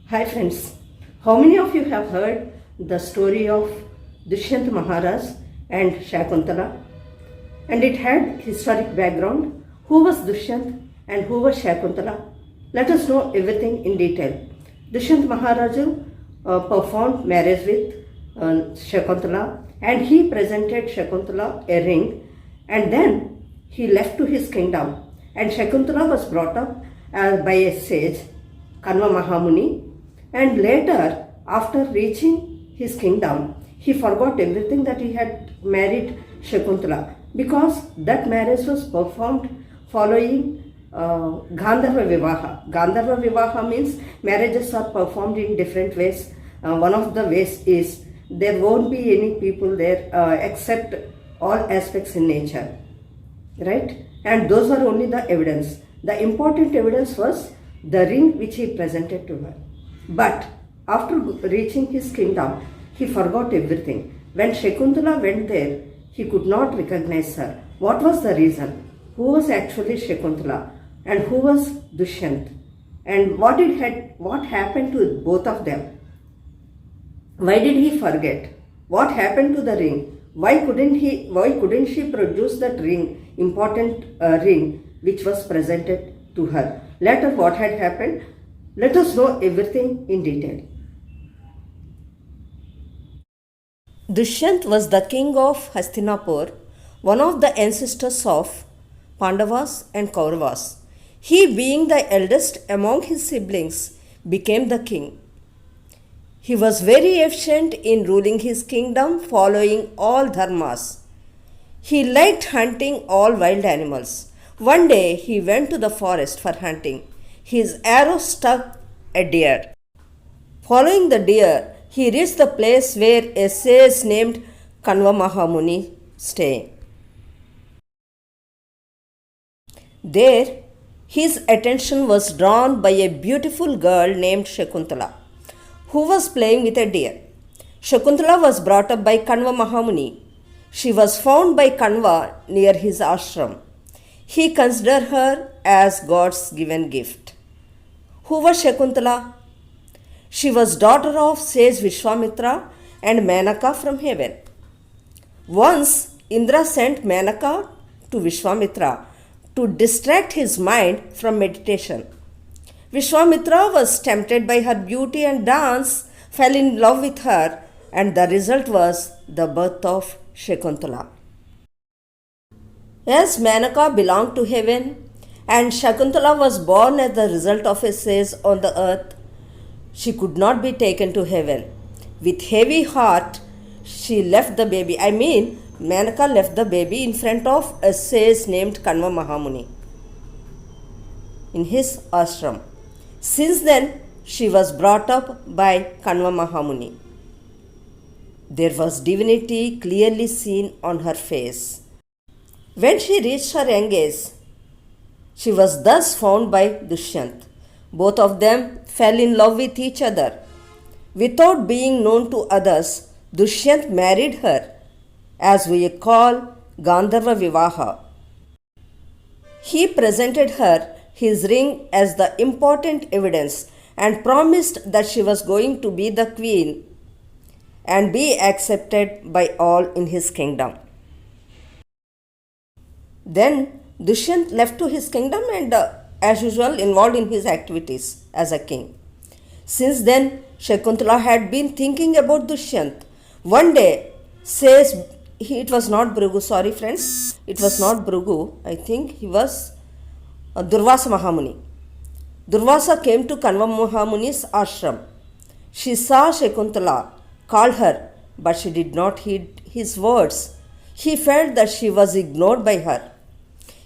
Hi friends, how many of you have heard the story of Dushyant Maharaj and Shakuntala? And it had historic background. Who was Dushyant and who was Shakuntala? Let us know everything in detail. Dushyant Maharaj performed marriage with Shakuntala, and he presented Shakuntala a ring, and then he left to his kingdom. And Shakuntala was brought up by a sage, Kanva Mahamuni, and later, after reaching his kingdom, he forgot everything that he had married Shakuntala, because that marriage was performed following Gandharva Vivaha. Gandharva Vivaha means marriages are performed in different ways. One of the ways is there won't be any people there except all aspects in nature, right? And those were only the evidence. The important evidence was the ring which he presented to her. But after reaching his kingdom, he forgot everything. When Shakuntala went there, he could not recognize her. What was the reason? Who was actually Shakuntala and who was Dushyant? And what happened to both of them? Why did he forget? What happened to the ring? Why couldn't she produce that ring, important ring which was presented to her? Later, what had happened? Let us know everything in detail. Dushyant was the king of Hastinapur, one of the ancestors of Pandavas and Kauravas. He, being the eldest among his siblings, became the king. He was very efficient in ruling his kingdom, following all dharmas. He liked hunting all wild animals. One day he went to the forest for hunting. His arrow struck a deer. Following the deer, he reached the place where a sage named Kanva Mahamuni stayed. There, his attention was drawn by a beautiful girl named Shakuntala, who was playing with a deer. Shakuntala was brought up by Kanva Mahamuni. She was found by Kanva near his ashram. He considered her as God's given gift. Who was Shakuntala? She was daughter of sage Vishwamitra and Menaka from heaven. Once Indra sent Menaka to Vishwamitra to distract his mind from meditation. Vishwamitra was tempted by her beauty and dance, fell in love with her, and the result was the birth of Shakuntala. As Menaka belonged to heaven and Shakuntala was born as the result of a sage on the earth, she could not be taken to heaven. With heavy heart, she left the baby. Menaka left the baby in front of a sage named Kanva Mahamuni in his ashram. Since then, she was brought up by Kanva Mahamuni. There was divinity clearly seen on her face. When she reached her young age, she was thus found by Dushyant. Both of them fell in love with each other. Without being known to others, Dushyant married her, as we call Gandharva Vivaha. He presented her his ring as the important evidence and promised that she was going to be the queen and be accepted by all in his kingdom. Then Dushyant left to his kingdom and as usual involved in his activities as a king. Since then, Shakuntala had been thinking about Dushyant. One day, it was not Bhrigu, I think he was Durvasa Mahamuni. Durvasa came to Kanva Mahamuni's ashram. She saw Shakuntala, called her, but she did not heed his words. He felt that she was ignored by her.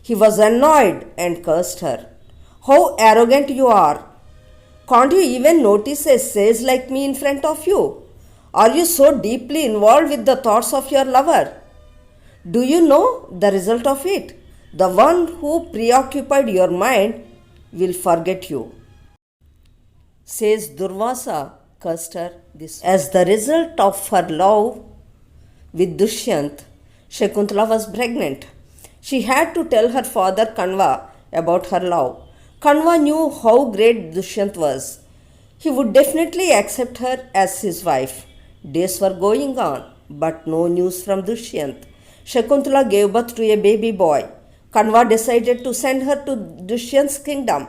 He was annoyed and cursed her. How arrogant you are! Can't you even notice a sage like me in front of you? Are you so deeply involved with the thoughts of your lover? Do you know the result of it? The one who preoccupied your mind will forget you. Says Durvasa cursed her this. As the result of her love with Dushyant, Shakuntala was pregnant. She had to tell her father Kanva about her love. Kanva knew how great Dushyant was. He would definitely accept her as his wife. Days were going on, but no news from Dushyant. Shakuntala gave birth to a baby boy. Kanva decided to send her to Dushyant's kingdom.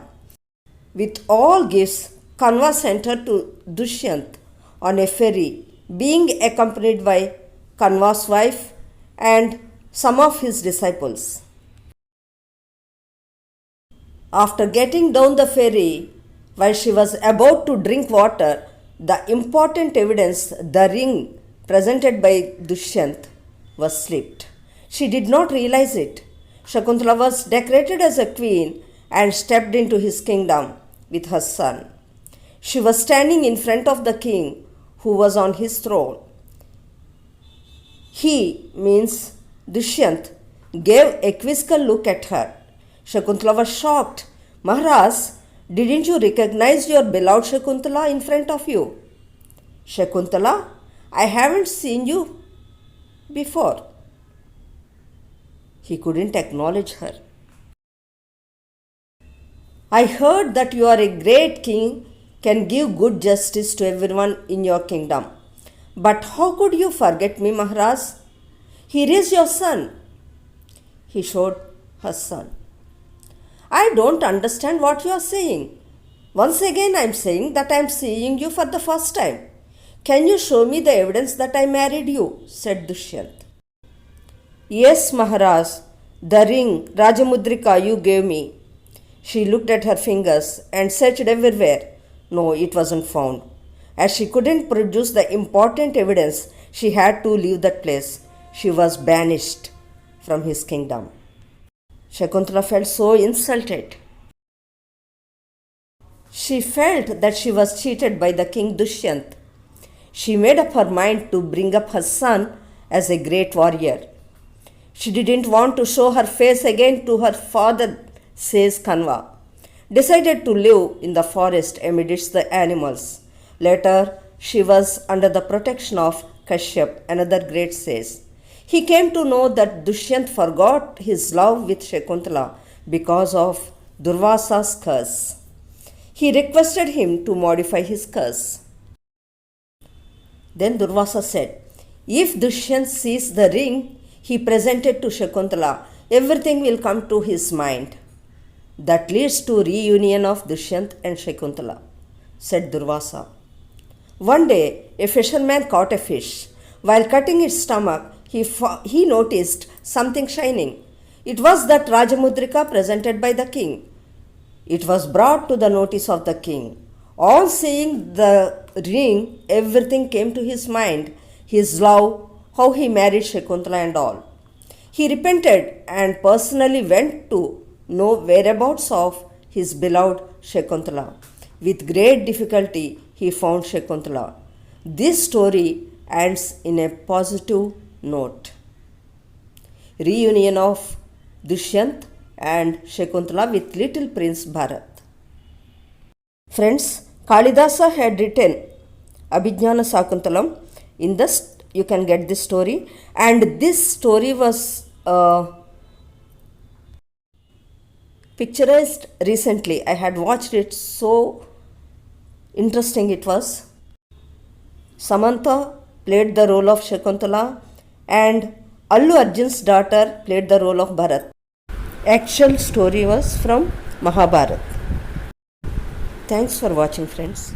With all gifts, Kanva sent her to Dushyant on a ferry, being accompanied by Kanva's wife and some of his disciples. After getting down the ferry, while she was about to drink water, the important evidence, the ring presented by Dushyant, was slipped. She did not realize it. Shakuntala was decorated as a queen and stepped into his kingdom with her son. She was standing in front of the king who was on his throne. He, means Dushyant, gave a quizzical look at her. Shakuntala was shocked. Maharaj, didn't you recognize your beloved Shakuntala in front of you? Shakuntala, I haven't seen you before. He couldn't acknowledge her. I heard that you are a great king, can give good justice to everyone in your kingdom. But how could you forget me, Maharaj? Here is your son. He showed her son. I don't understand what you are saying. Once again, I am saying that I am seeing you for the first time. Can you show me the evidence that I married you? Said Dushyant. Yes, Maharaj, the ring, Rajamudrika, you gave me. She looked at her fingers and searched everywhere. No, it wasn't found. As she couldn't produce the important evidence, she had to leave that place. She was banished from his kingdom. Shakuntala felt so insulted. She felt that she was cheated by the king Dushyant. She made up her mind to bring up her son as a great warrior. She didn't want to show her face again to her father, says Kanva. Decided to live in the forest amidst the animals. Later, she was under the protection of Kashyap, another great sage. He came to know that Dushyant forgot his love with Shakuntala because of Durvasa's curse. He requested him to modify his curse. Then Durvasa said, if Dushyant sees the ring he presented to Shakuntala, everything will come to his mind. That leads to reunion of Dushyant and Shakuntala, said Durvasa. One day, a fisherman caught a fish. While cutting its stomach, he noticed something shining. It was that Rajamudrika presented by the king. It was brought to the notice of the king. On seeing the ring, everything came to his mind, his love, how he married Shakuntala and all. He repented and personally went to know whereabouts of his beloved Shakuntala. With great difficulty, he found Shakuntala. This story ends in a positive note. Reunion of Dushyant and Shakuntala with little Prince Bharat. Friends, Kalidasa had written Abhijnana Sakuntalam. In this, you can get this story, and this story was picturized recently. I had watched it, so interesting it was. Samantha played the role of Shakuntala and Allu Arjun's daughter played the role of Bharat. Actual story was from Mahabharata. Thanks for watching, friends.